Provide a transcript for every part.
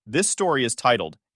This story is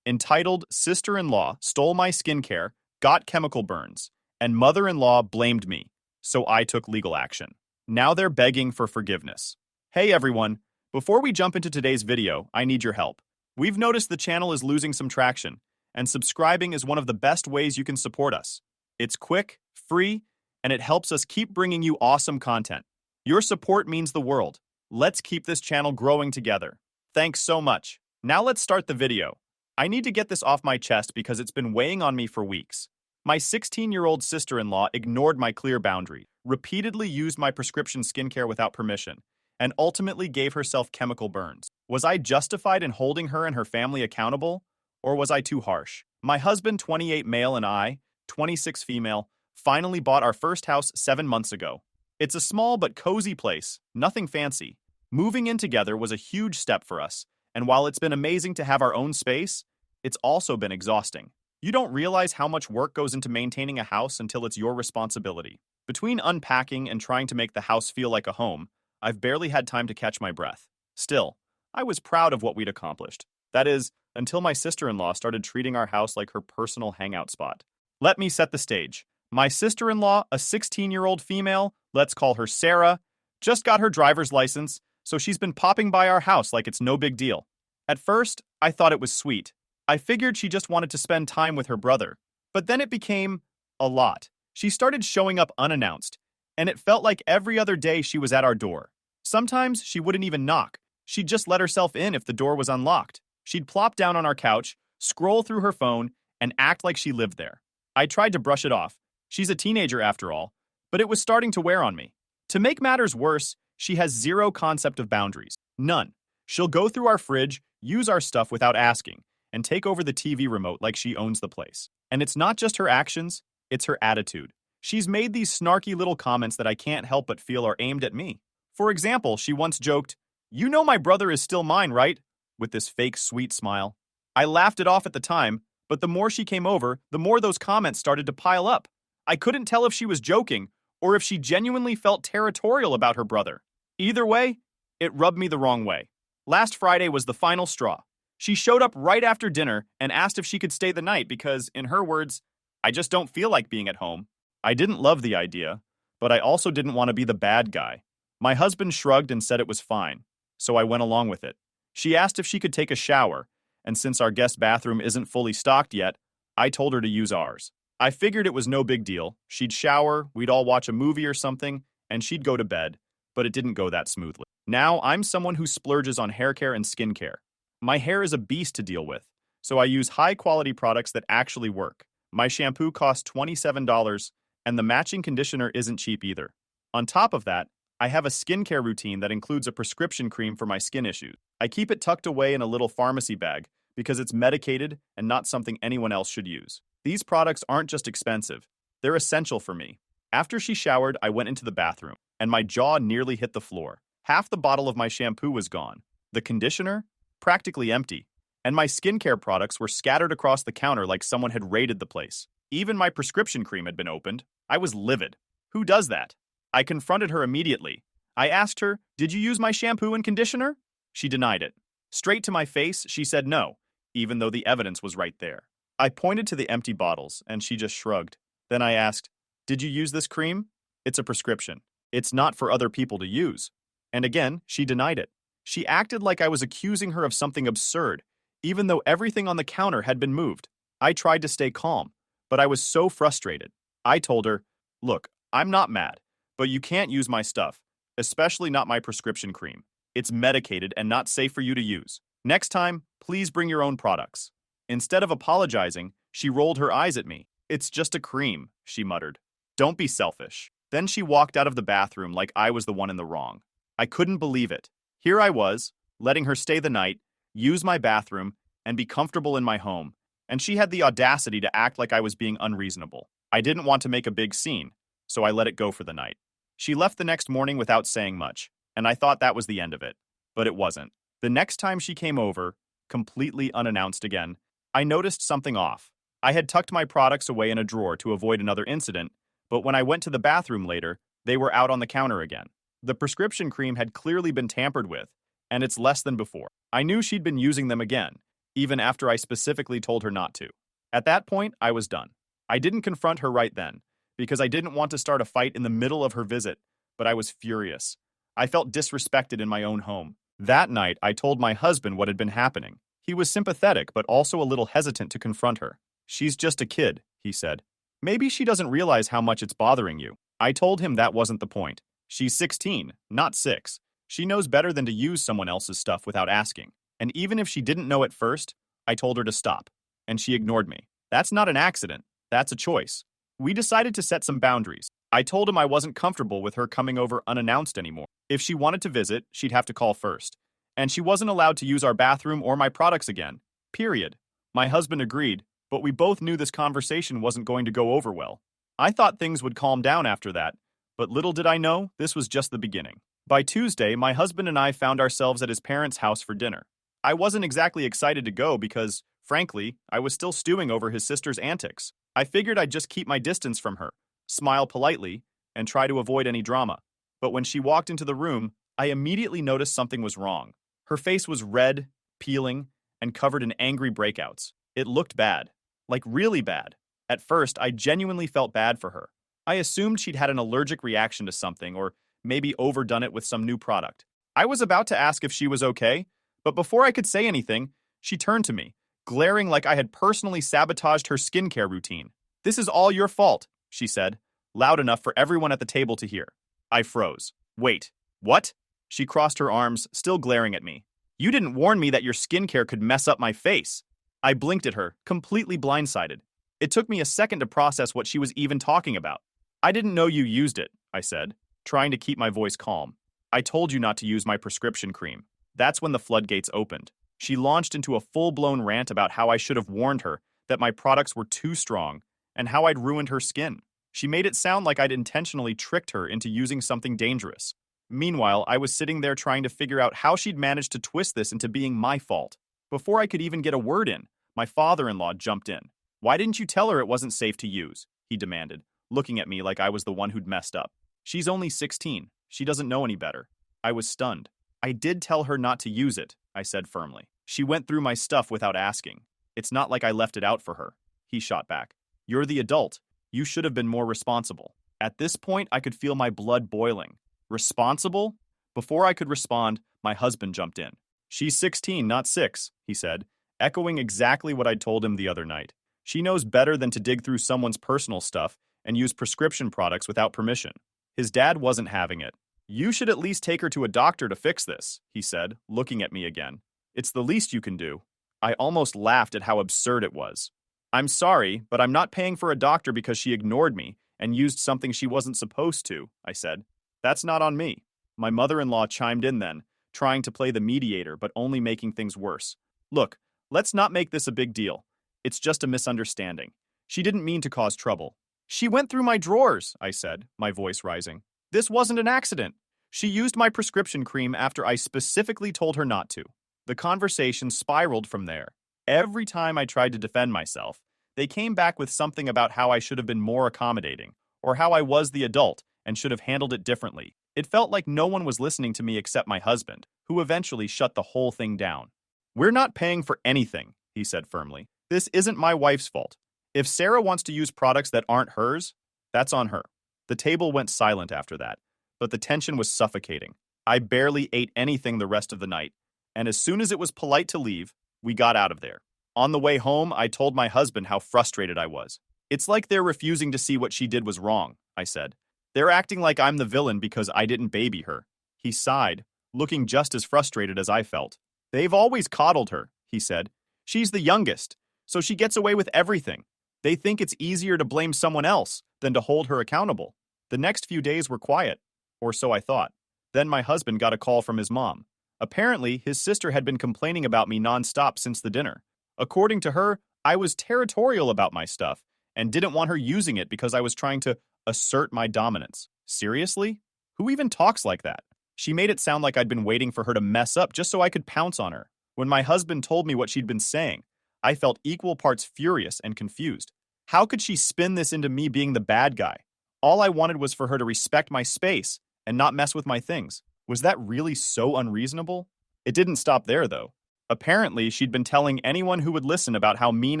entitled Sister-in-Law Stole My Skincare, Got Chemical Burns, and Mother-in-Law Blamed Me, so I took legal action. Now they're begging for forgiveness. Hey everyone, before we jump into today's video, I need your help. We've noticed the channel is losing some traction, and subscribing is one of the best ways you can support us. It's quick, free, and it helps us keep bringing you awesome content. Your support means the world. Let's keep this channel growing together. Thanks so much. Now let's start the video. I need to get this off my chest because it's been weighing on me for weeks. My 16-year-old sister-in-law ignored my clear boundary, repeatedly used my prescription skincare without permission, and ultimately gave herself chemical burns. Was I justified in holding her and her family accountable, or was I too harsh? My husband, 28 male, and I, 26 female, finally bought our first house 7 months ago. It's a small but cozy place, nothing fancy. Moving in together was a huge step for us, and while it's been amazing to have our own space, it's also been exhausting. You don't realize how much work goes into maintaining a house until it's your responsibility. Between unpacking and trying to make the house feel like a home, I've barely had time to catch my breath. Still, I was proud of what we'd accomplished. That is, until my sister-in-law started treating our house like her personal hangout spot. Let me set the stage. My sister-in-law, a 16-year-old female, let's call her Sarah, just got her driver's license, so she's been popping by our house like it's no big deal. At first, I thought it was sweet. I figured she just wanted to spend time with her brother. But then it became a lot. She started showing up unannounced, and it felt like every other day she was at our door. Sometimes she wouldn't even knock. She'd just let herself in if the door was unlocked. She'd plop down on our couch, scroll through her phone, and act like she lived there. I tried to brush it off. She's a teenager after all, but it was starting to wear on me. To make matters worse, she has zero concept of boundaries. None. She'll go through our fridge, use our stuff without asking, and take over the TV remote like she owns the place. And it's not just her actions, it's her attitude. She's made these snarky little comments that I can't help but feel are aimed at me. For example, she once joked, "You know my brother is still mine, right?" with this fake sweet smile. I laughed it off at the time, but the more she came over, the more those comments started to pile up. I couldn't tell if she was joking or if she genuinely felt territorial about her brother. Either way, it rubbed me the wrong way. Last Friday was the final straw. She showed up right after dinner and asked if she could stay the night because, in her words, "I just don't feel like being at home." I didn't love the idea, but I also didn't want to be the bad guy. My husband shrugged and said it was fine, so I went along with it. She asked if she could take a shower, and since our guest bathroom isn't fully stocked yet, I told her to use ours. I figured it was no big deal. She'd shower, we'd all watch a movie or something, and she'd go to bed, but it didn't go that smoothly. Now, I'm someone who splurges on hair care and skincare. My hair is a beast to deal with, so I use high-quality products that actually work. My shampoo costs $27, and the matching conditioner isn't cheap either. On top of that, I have a skincare routine that includes a prescription cream for my skin issues. I keep it tucked away in a little pharmacy bag because it's medicated and not something anyone else should use. These products aren't just expensive, they're essential for me. After she showered, I went into the bathroom, and my jaw nearly hit the floor. Half the bottle of my shampoo was gone. The conditioner? Practically empty. And my skincare products were scattered across the counter like someone had raided the place. Even my prescription cream had been opened. I was livid. Who does that? I confronted her immediately. I asked her, "Did you use my shampoo and conditioner?" She denied it. Straight to my face, she said no, even though the evidence was right there. I pointed to the empty bottles, and she just shrugged. Then I asked, "Did you use this cream?" "It's a prescription. It's not for other people to use." And again, she denied it. She acted like I was accusing her of something absurd, even though everything on the counter had been moved. I tried to stay calm, but I was so frustrated. I told her, "Look, I'm not mad, but you can't use my stuff, especially not my prescription cream. It's medicated and not safe for you to use. Next time, please bring your own products." Instead of apologizing, she rolled her eyes at me. "It's just a cream," she muttered. "Don't be selfish." Then she walked out of the bathroom like I was the one in the wrong. I couldn't believe it. Here I was, letting her stay the night, use my bathroom, and be comfortable in my home, and she had the audacity to act like I was being unreasonable. I didn't want to make a big scene, so I let it go for the night. She left the next morning without saying much, and I thought that was the end of it. But it wasn't. The next time she came over, completely unannounced again, I noticed something off. I had tucked my products away in a drawer to avoid another incident, but when I went to the bathroom later, they were out on the counter again. The prescription cream had clearly been tampered with, and it's less than before. I knew she'd been using them again, even after I specifically told her not to. At that point, I was done. I didn't confront her right then, because I didn't want to start a fight in the middle of her visit, but I was furious. I felt disrespected in my own home. That night, I told my husband what had been happening. He was sympathetic, but also a little hesitant to confront her. "She's just a kid," he said. "Maybe she doesn't realize how much it's bothering you." I told him that wasn't the point. She's 16, not 6. She knows better than to use someone else's stuff without asking. And even if she didn't know at first, I told her to stop. And she ignored me. That's not an accident. That's a choice. We decided to set some boundaries. I told him I wasn't comfortable with her coming over unannounced anymore. If she wanted to visit, she'd have to call first. And she wasn't allowed to use our bathroom or my products again. Period. My husband agreed, but we both knew this conversation wasn't going to go over well. I thought things would calm down after that, but little did I know, this was just the beginning. By Tuesday, my husband and I found ourselves at his parents' house for dinner. I wasn't exactly excited to go because, frankly, I was still stewing over his sister's antics. I figured I'd just keep my distance from her, smile politely, and try to avoid any drama. But when she walked into the room, I immediately noticed something was wrong. Her face was red, peeling, and covered in angry breakouts. It looked bad. Like really bad. At first, I genuinely felt bad for her. I assumed she'd had an allergic reaction to something or maybe overdone it with some new product. I was about to ask if she was okay, but before I could say anything, she turned to me, glaring like I had personally sabotaged her skincare routine. "This is all your fault," she said, loud enough for everyone at the table to hear. I froze. "Wait, what?" She crossed her arms, still glaring at me. "You didn't warn me that your skincare could mess up my face." I blinked at her, completely blindsided. It took me a second to process what she was even talking about. "I didn't know you used it," I said, trying to keep my voice calm. "I told you not to use my prescription cream." That's when the floodgates opened. She launched into a full-blown rant about how I should have warned her that my products were too strong and how I'd ruined her skin. She made it sound like I'd intentionally tricked her into using something dangerous. Meanwhile, I was sitting there trying to figure out how she'd managed to twist this into being my fault. Before I could even get a word in, my father-in-law jumped in. "Why didn't you tell her it wasn't safe to use?" he demanded, looking at me like I was the one who'd messed up. "She's only 16. She doesn't know any better." I was stunned. "I did tell her not to use it," I said firmly. "She went through my stuff without asking. It's not like I left it out for her." He shot back. "You're the adult. You should have been more responsible." At this point, I could feel my blood boiling. Responsible? Before I could respond, my husband jumped in. "She's 16, not 6, he said, echoing exactly what I'd told him the other night. "She knows better than to dig through someone's personal stuff and use prescription products without permission." His dad wasn't having it. "You should at least take her to a doctor to fix this," he said, looking at me again. "It's the least you can do." I almost laughed at how absurd it was. "I'm sorry, but I'm not paying for a doctor because she ignored me and used something she wasn't supposed to," I said. "That's not on me." My mother-in-law chimed in then, trying to play the mediator but only making things worse. "Look, let's not make this a big deal. It's just a misunderstanding. She didn't mean to cause trouble." "She went through my drawers," I said, my voice rising. "This wasn't an accident. She used my prescription cream after I specifically told her not to." The conversation spiraled from there. Every time I tried to defend myself, they came back with something about how I should have been more accommodating, or how I was the adult and should have handled it differently. It felt like no one was listening to me except my husband, who eventually shut the whole thing down. "We're not paying for anything," he said firmly. "This isn't my wife's fault. If Sarah wants to use products that aren't hers, that's on her." The table went silent after that, but the tension was suffocating. I barely ate anything the rest of the night, and as soon as it was polite to leave, we got out of there. On the way home, I told my husband how frustrated I was. "It's like they're refusing to see what she did was wrong," I said. "They're acting like I'm the villain because I didn't baby her." He sighed, looking just as frustrated as I felt. "They've always coddled her," he said. "She's the youngest, so she gets away with everything. They think it's easier to blame someone else than to hold her accountable." The next few days were quiet, or so I thought. Then my husband got a call from his mom. Apparently, his sister had been complaining about me nonstop since the dinner. According to her, I was territorial about my stuff and didn't want her using it because I was trying to assert my dominance. Seriously? Who even talks like that? She made it sound like I'd been waiting for her to mess up just so I could pounce on her. When my husband told me what she'd been saying, I felt equal parts furious and confused. How could she spin this into me being the bad guy? All I wanted was for her to respect my space and not mess with my things. Was that really so unreasonable? It didn't stop there, though. Apparently, she'd been telling anyone who would listen about how mean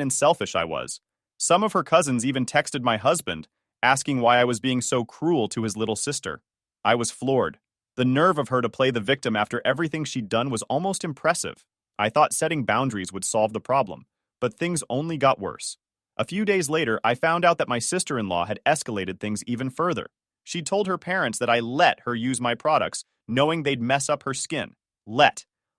and selfish I was. Some of her cousins even texted my husband, asking why I was being so cruel to his little sister. I was floored. The nerve of her to play the victim after everything she'd done was almost impressive. I thought setting boundaries would solve the problem, but things only got worse. A few days later, I found out that my sister-in-law had escalated things even further. She told her parents that I let her use my products, knowing they'd mess up her skin.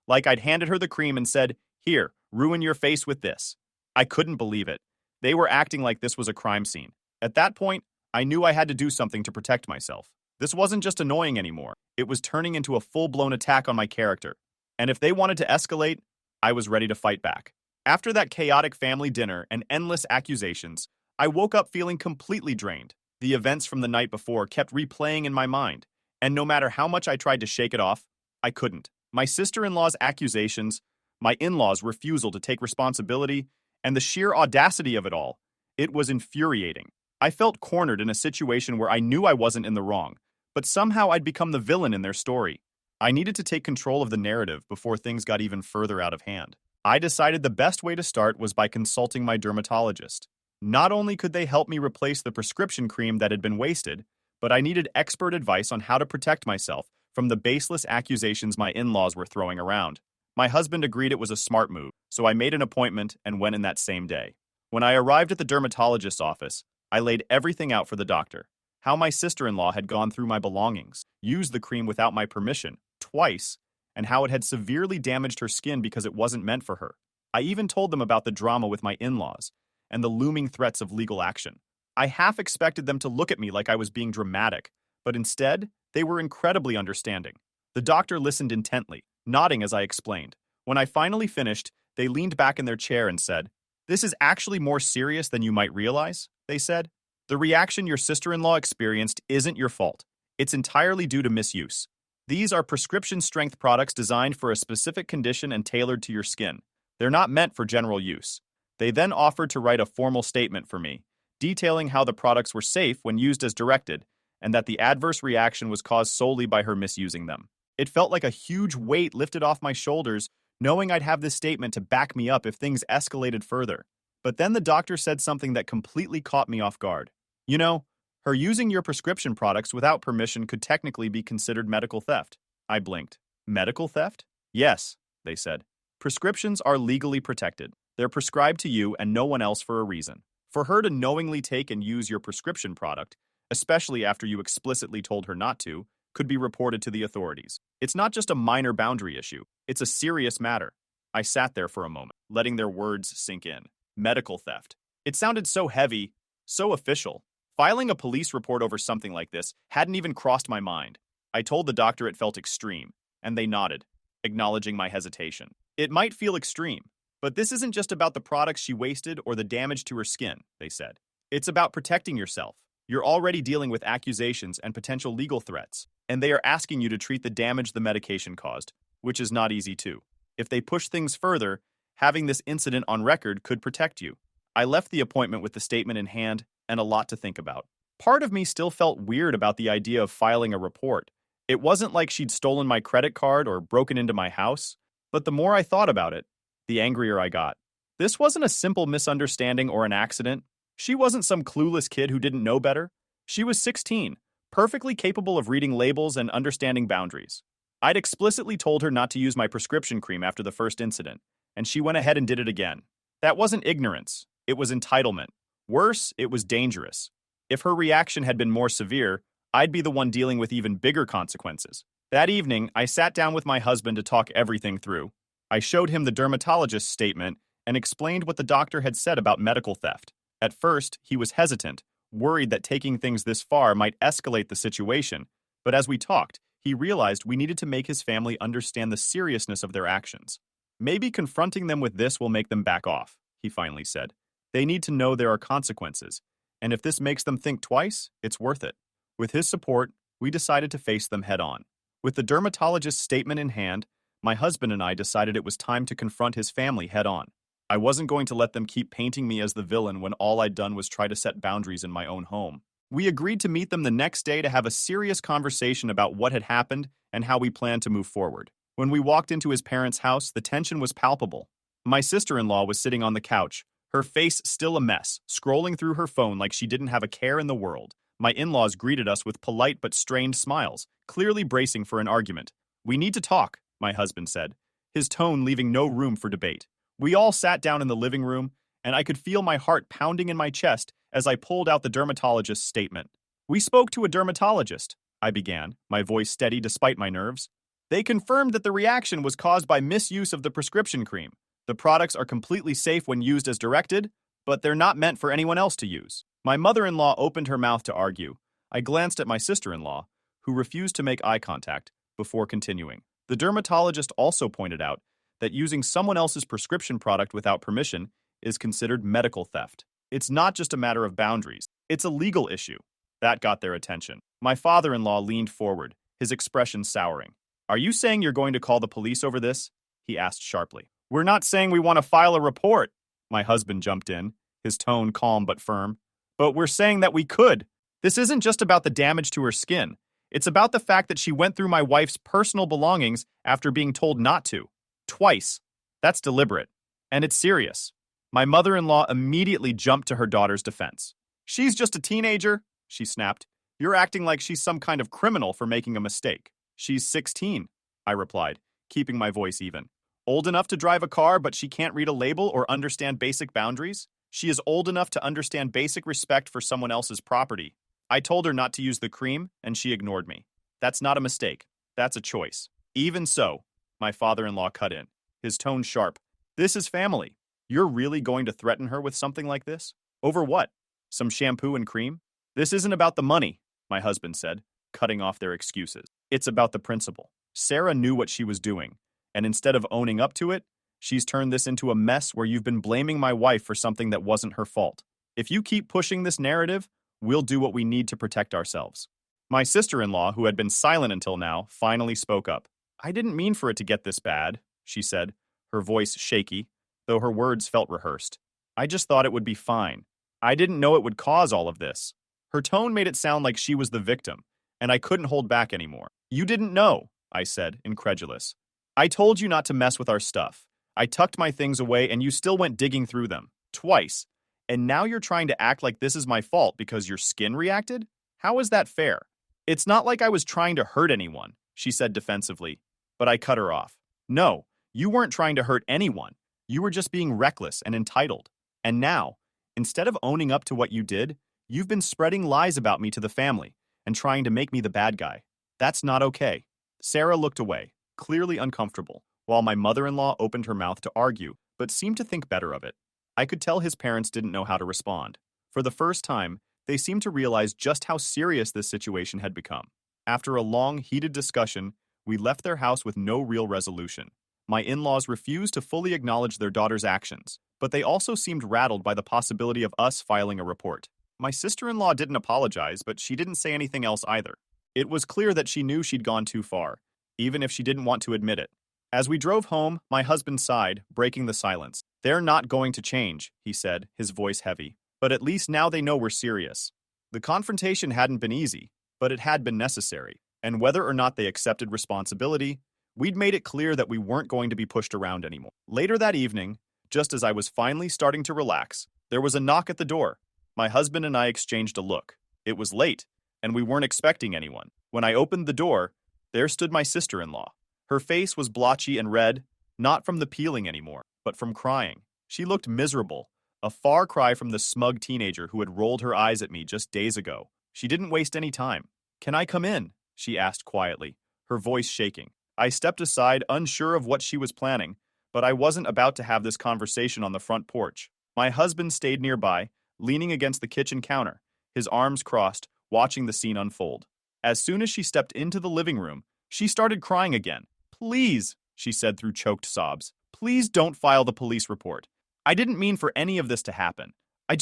Like I'd handed her the cream and said, "Here, ruin your face with this." I couldn't believe it. They were acting like this was a crime scene. At that point, I knew I had to do something to protect myself. This wasn't just annoying anymore. It was turning into a full-blown attack on my character. And if they wanted to escalate, I was ready to fight back. After that chaotic family dinner and endless accusations, I woke up feeling completely drained. The events from the night before kept replaying in my mind, and no matter how much I tried to shake it off, I couldn't. My sister-in-law's accusations, my in-laws' refusal to take responsibility, and the sheer audacity of it all, it was infuriating. I felt cornered in a situation where I knew I wasn't in the wrong, but somehow I'd become the villain in their story. I needed to take control of the narrative before things got even further out of hand. I decided the best way to start was by consulting my dermatologist. Not only could they help me replace the prescription cream that had been wasted, but I needed expert advice on how to protect myself from the baseless accusations my in-laws were throwing around. My husband agreed it was a smart move, so I made an appointment and went in that same day. When I arrived at the dermatologist's office, I laid everything out for the doctor. How my sister-in-law had gone through my belongings, used the cream without my permission, twice, and how it had severely damaged her skin because it wasn't meant for her. I even told them about the drama with my in-laws and the looming threats of legal action. I half expected them to look at me like I was being dramatic, but instead, they were incredibly understanding. The doctor listened intently, nodding as I explained. When I finally finished, they leaned back in their chair and said, "This is actually more serious than you might realize," they said. "The reaction your sister-in-law experienced isn't your fault. It's entirely due to misuse. These are prescription-strength products designed for a specific condition and tailored to your skin. They're not meant for general use." They then offered to write a formal statement for me, detailing how the products were safe when used as directed, and that the adverse reaction was caused solely by her misusing them. It felt like a huge weight lifted off my shoulders, knowing I'd have this statement to back me up if things escalated further. But then the doctor said something that completely caught me off guard. "You know, her using your prescription products without permission could technically be considered medical theft." I blinked. "Medical theft?" "Yes," they said. "Prescriptions are legally protected. They're prescribed to you and no one else for a reason. For her to knowingly take and use your prescription product, especially after you explicitly told her not to, could be reported to the authorities. It's not just a minor boundary issue. It's a serious matter." I sat there for a moment, letting their words sink in. Medical theft. It sounded so heavy, so official. Filing a police report over something like this hadn't even crossed my mind. I told the doctor it felt extreme, and they nodded, acknowledging my hesitation. "It might feel extreme, but this isn't just about the products she wasted or the damage to her skin," they said. "It's about protecting yourself. You're already dealing with accusations and potential legal threats, and they are asking you to treat the damage the medication caused, which is not easy too. If they push things further, having this incident on record could protect you." I left the appointment with the statement in hand and a lot to think about. Part of me still felt weird about the idea of filing a report. It wasn't like she'd stolen my credit card or broken into my house, but the more I thought about it, the angrier I got. This wasn't a simple misunderstanding or an accident. She wasn't some clueless kid who didn't know better. She was 16, perfectly capable of reading labels and understanding boundaries. I'd explicitly told her not to use my prescription cream after the first incident, and she went ahead and did it again. That wasn't ignorance. It was entitlement. Worse, it was dangerous. If her reaction had been more severe, I'd be the one dealing with even bigger consequences. That evening, I sat down with my husband to talk everything through. I showed him the dermatologist's statement and explained what the doctor had said about medical theft. At first, he was hesitant, worried that taking things this far might escalate the situation, but as we talked, he realized we needed to make his family understand the seriousness of their actions. "Maybe confronting them with this will make them back off," he finally said. "They need to know there are consequences, and if this makes them think twice, it's worth it." With his support, we decided to face them head on. With the dermatologist's statement in hand, my husband and I decided it was time to confront his family head on. I wasn't going to let them keep painting me as the villain when all I'd done was try to set boundaries in my own home. We agreed to meet them the next day to have a serious conversation about what had happened and how we planned to move forward. When we walked into his parents' house, the tension was palpable. My sister-in-law was sitting on the couch, her face still a mess, scrolling through her phone like she didn't have a care in the world. My in-laws greeted us with polite but strained smiles, clearly bracing for an argument. "We need to talk," my husband said, his tone leaving no room for debate. We all sat down in the living room, and I could feel my heart pounding in my chest as I pulled out the dermatologist's statement. "We spoke to a dermatologist," I began, my voice steady despite my nerves. "They confirmed that the reaction was caused by misuse of the prescription cream. The products are completely safe when used as directed, but they're not meant for anyone else to use." My mother-in-law opened her mouth to argue. I glanced at my sister-in-law, who refused to make eye contact, before continuing. The dermatologist also pointed out that using someone else's prescription product without permission is considered medical theft. It's not just a matter of boundaries, it's a legal issue. That got their attention. My father-in-law leaned forward, his expression souring. "Are you saying you're going to call the police over this?" he asked sharply. "We're not saying we want to file a report," my husband jumped in, his tone calm but firm. "But we're saying that we could. This isn't just about the damage to her skin. It's about the fact that she went through my wife's personal belongings after being told not to. Twice. That's deliberate. And it's serious." My mother-in-law immediately jumped to her daughter's defense. "She's just a teenager," she snapped. "You're acting like she's some kind of criminal for making a mistake." "She's 16, I replied, keeping my voice even. "Old enough to drive a car, but she can't read a label or understand basic boundaries? She is old enough to understand basic respect for someone else's property. I told her not to use the cream, and she ignored me. That's not a mistake. That's a choice." "Even so," my father-in-law cut in, his tone sharp. "This is family. You're really going to threaten her with something like this? Over what? Some shampoo and cream?" "This isn't about the money," my husband said, cutting off their excuses. "It's about the principle. Sarah knew what she was doing, and instead of owning up to it, she's turned this into a mess where you've been blaming my wife for something that wasn't her fault. If you keep pushing this narrative, we'll do what we need to protect ourselves." My sister-in-law, who had been silent until now, finally spoke up. "I didn't mean for it to get this bad," she said, her voice shaky, though her words felt rehearsed. "I just thought it would be fine. I didn't know it would cause all of this." Her tone made it sound like she was the victim, and I couldn't hold back anymore. "You didn't know," I said, incredulous. "I told you not to mess with our stuff. I tucked my things away and you still went digging through them. Twice. And now you're trying to act like this is my fault because your skin reacted? How is that fair?" "It's not like I was trying to hurt anyone," she said defensively, but I cut her off. "No, you weren't trying to hurt anyone. You were just being reckless and entitled. And now, instead of owning up to what you did, you've been spreading lies about me to the family and trying to make me the bad guy. That's not okay." Sarah looked away, clearly uncomfortable, while my mother-in-law opened her mouth to argue, but seemed to think better of it. I could tell his parents didn't know how to respond. For the first time, they seemed to realize just how serious this situation had become. After a long, heated discussion, we left their house with no real resolution. My in-laws refused to fully acknowledge their daughter's actions, but they also seemed rattled by the possibility of us filing a report. My sister-in-law didn't apologize, but she didn't say anything else either. It was clear that she knew she'd gone too far, even if she didn't want to admit it. As we drove home, my husband sighed, breaking the silence. "They're not going to change," he said, his voice heavy. "But at least now they know we're serious." The confrontation hadn't been easy, but it had been necessary. And whether or not they accepted responsibility, we'd made it clear that we weren't going to be pushed around anymore. Later that evening, just as I was finally starting to relax, there was a knock at the door. My husband and I exchanged a look. It was late, and we weren't expecting anyone. When I opened the door, there stood my sister-in-law. Her face was blotchy and red, not from the peeling anymore, but from crying. She looked miserable, a far cry from the smug teenager who had rolled her eyes at me just days ago. She didn't waste any time. "Can I come in?" she asked quietly, her voice shaking. I stepped aside, unsure of what she was planning, but I wasn't about to have this conversation on the front porch. My husband stayed nearby, leaning against the kitchen counter, his arms crossed, watching the scene unfold. As soon as she stepped into the living room, she started crying again. "Please," she said through choked sobs, "please don't file the police report. I didn't mean for any of this to happen. I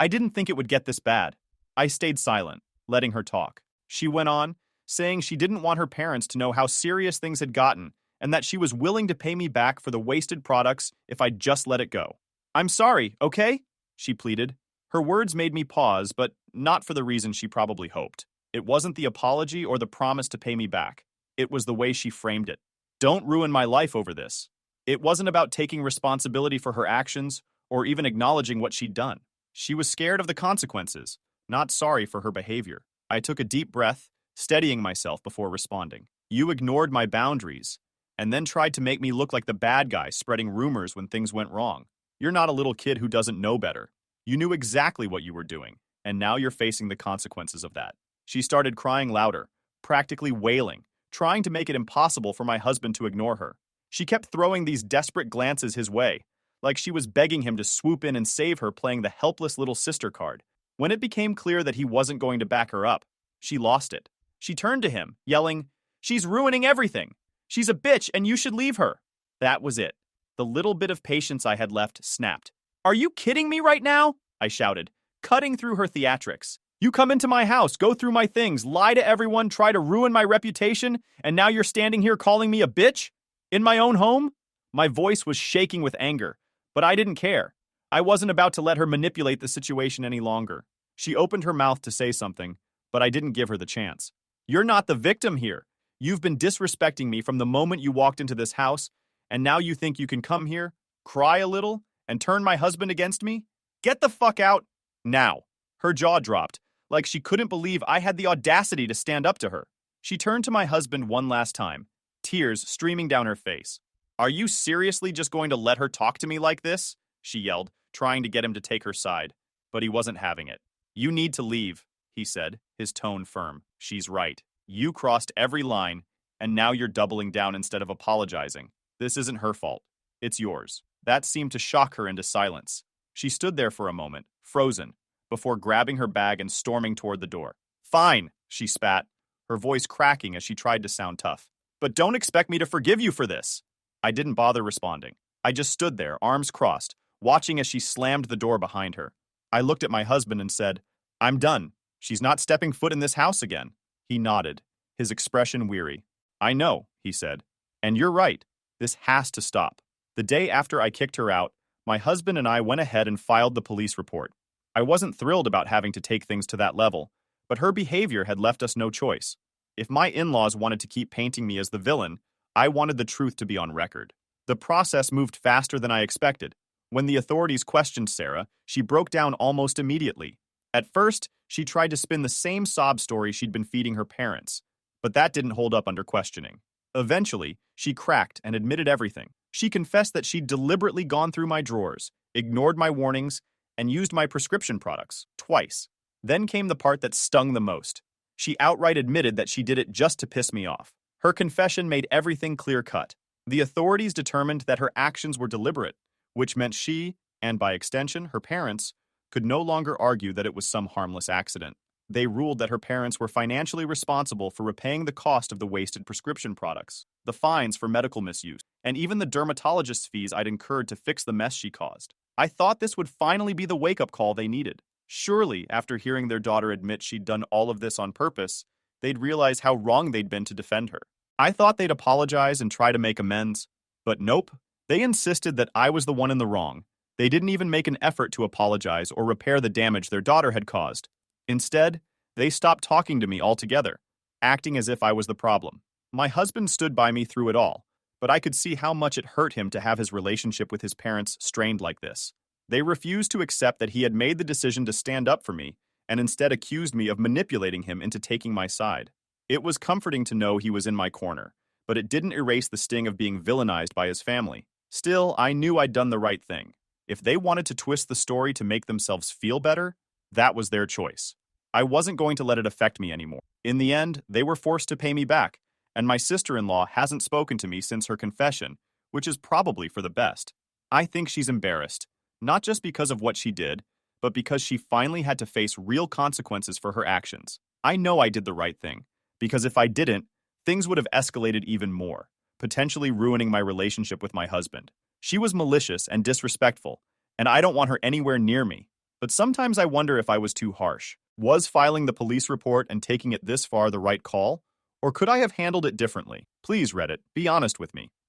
didn't think it would get this bad." I stayed silent, letting her talk. She went on, saying she didn't want her parents to know how serious things had gotten and that she was willing to pay me back for the wasted products if I'd just let it go. "I'm sorry, okay?" she pleaded. Her words made me pause, but not for the reason she probably hoped. It wasn't the apology or the promise to pay me back. It was the way she framed it. Don't ruin my life over this. It wasn't about taking responsibility for her actions or even acknowledging what she'd done. She was scared of the consequences, not sorry for her behavior. I took a deep breath, steadying myself before responding. You ignored my boundaries and then tried to make me look like the bad guy spreading rumors when things went wrong. You're not a little kid who doesn't know better. You knew exactly what you were doing, and now you're facing the consequences of that. She started crying louder, practically wailing, trying to make it impossible for my husband to ignore her. She kept throwing these desperate glances his way, like she was begging him to swoop in and save her, playing the helpless little sister card. When it became clear that he wasn't going to back her up, she lost it. She turned to him, yelling, "She's ruining everything! She's a bitch and you should leave her!" That was it. The little bit of patience I had left snapped. "Are you kidding me right now?" I shouted, cutting through her theatrics. "You come into my house, go through my things, lie to everyone, try to ruin my reputation, and now you're standing here calling me a bitch? In my own home?" My voice was shaking with anger, but I didn't care. I wasn't about to let her manipulate the situation any longer. She opened her mouth to say something, but I didn't give her the chance. "You're not the victim here. You've been disrespecting me from the moment you walked into this house, and now you think you can come here, cry a little, and turn my husband against me? Get the fuck out now." Her jaw dropped, like she couldn't believe I had the audacity to stand up to her. She turned to my husband one last time, tears streaming down her face. "Are you seriously just going to let her talk to me like this?" she yelled, trying to get him to take her side. But he wasn't having it. "You need to leave," he said, his tone firm. "She's right. You crossed every line, and now you're doubling down instead of apologizing. This isn't her fault. It's yours." That seemed to shock her into silence. She stood there for a moment, frozen, before grabbing her bag and storming toward the door. "Fine," she spat, her voice cracking as she tried to sound tough. "But don't expect me to forgive you for this." I didn't bother responding. I just stood there, arms crossed, watching as she slammed the door behind her. I looked at my husband and said, "I'm done. She's not stepping foot in this house again." He nodded, his expression weary. "I know," he said. "And you're right. This has to stop." The day after I kicked her out, my husband and I went ahead and filed the police report. I wasn't thrilled about having to take things to that level, but her behavior had left us no choice. If my in-laws wanted to keep painting me as the villain, I wanted the truth to be on record. The process moved faster than I expected. When the authorities questioned Sarah, she broke down almost immediately. At first, she tried to spin the same sob story she'd been feeding her parents, but that didn't hold up under questioning. Eventually, she cracked and admitted everything. She confessed that she'd deliberately gone through my drawers, ignored my warnings, and used my prescription products twice. Then came the part that stung the most. She outright admitted that she did it just to piss me off. Her confession made everything clear-cut. The authorities determined that her actions were deliberate, which meant she, and by extension, her parents, could no longer argue that it was some harmless accident. They ruled that her parents were financially responsible for repaying the cost of the wasted prescription products, the fines for medical misuse, and even the dermatologist's fees I'd incurred to fix the mess she caused. I thought this would finally be the wake-up call they needed. Surely, after hearing their daughter admit she'd done all of this on purpose, they'd realize how wrong they'd been to defend her. I thought they'd apologize and try to make amends, but nope. They insisted that I was the one in the wrong. They didn't even make an effort to apologize or repair the damage their daughter had caused. Instead, they stopped talking to me altogether, acting as if I was the problem. My husband stood by me through it all, but I could see how much it hurt him to have his relationship with his parents strained like this. They refused to accept that he had made the decision to stand up for me, and instead accused me of manipulating him into taking my side. It was comforting to know he was in my corner, but it didn't erase the sting of being villainized by his family. Still, I knew I'd done the right thing. If they wanted to twist the story to make themselves feel better, that was their choice. I wasn't going to let it affect me anymore. In the end, they were forced to pay me back, and my sister-in-law hasn't spoken to me since her confession, which is probably for the best. I think she's embarrassed, not just because of what she did, but because she finally had to face real consequences for her actions. I know I did the right thing, because if I didn't, things would have escalated even more, potentially ruining my relationship with my husband. She was malicious and disrespectful, and I don't want her anywhere near me. But sometimes I wonder if I was too harsh. Was filing the police report and taking it this far the right call? Or could I have handled it differently? Please, Reddit, be honest with me.